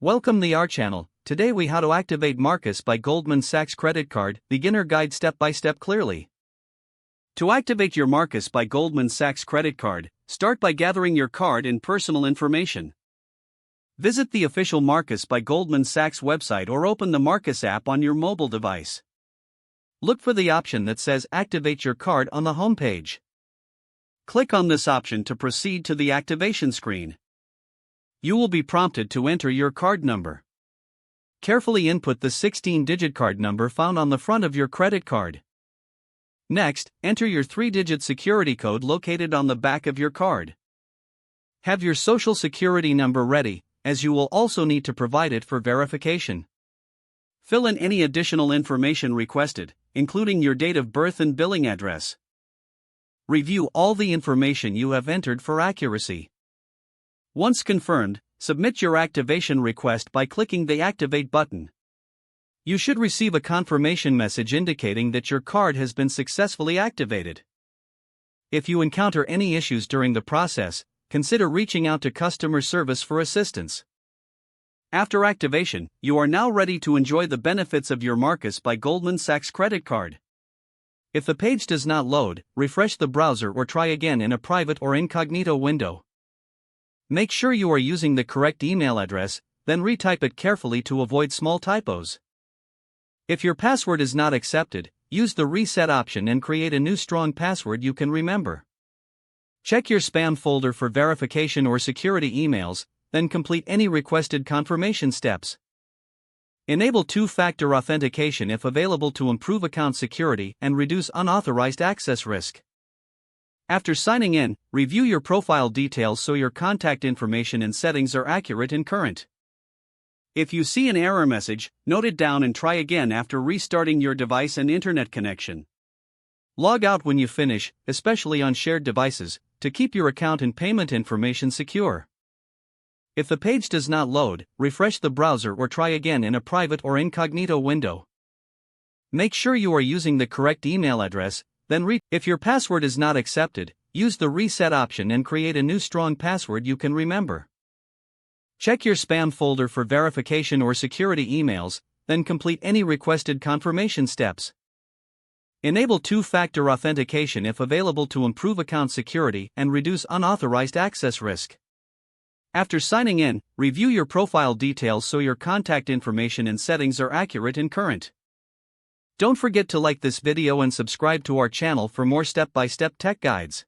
Welcome to our channel. Today we how to activate Marcus by Goldman Sachs credit card, beginner guide step by step clearly. To activate your Marcus by Goldman Sachs credit card, start by gathering your card and personal information. Visit the official Marcus by Goldman Sachs website or open the Marcus app on your mobile device. Look for the option that says Activate your card on the home page. Click on this option to proceed to the activation screen. You will be prompted to enter your card number. Carefully input the 16-digit card number found on the front of your credit card. Next, enter your 3-digit security code located on the back of your card. Have your social security number ready, as you will also need to provide it for verification. Fill in any additional information requested, including your date of birth and billing address. Review all the information you have entered for accuracy. Once confirmed, submit your activation request by clicking the Activate button. You should receive a confirmation message indicating that your card has been successfully activated. If you encounter any issues during the process, consider reaching out to customer service for assistance. After activation, you are now ready to enjoy the benefits of your Marcus by Goldman Sachs credit card. If the page does not load, refresh the browser or try again in a private or incognito window. Make sure you are using the correct email address, then retype it carefully to avoid small typos. If your password is not accepted, use the reset option and create a new strong password you can remember. Check your spam folder for verification or security emails, then complete any requested confirmation steps. Enable two-factor authentication if available to improve account security and reduce unauthorized access risk. After signing in, review your profile details so your contact information and settings are accurate and current. If you see an error message, note it down and try again after restarting your device and internet connection. Log out when you finish, especially on shared devices, to keep your account and payment information secure. If the page does not load, refresh the browser or try again in a private or incognito window. Make sure you are using the correct email address. If your password is not accepted, use the reset option and create a new strong password you can remember. Check your spam folder for verification or security emails, then complete any requested confirmation steps. Enable two-factor authentication if available to improve account security and reduce unauthorized access risk. After signing in, review your profile details so your contact information and settings are accurate and current. Don't forget to like this video and subscribe to our channel for more step-by-step tech guides.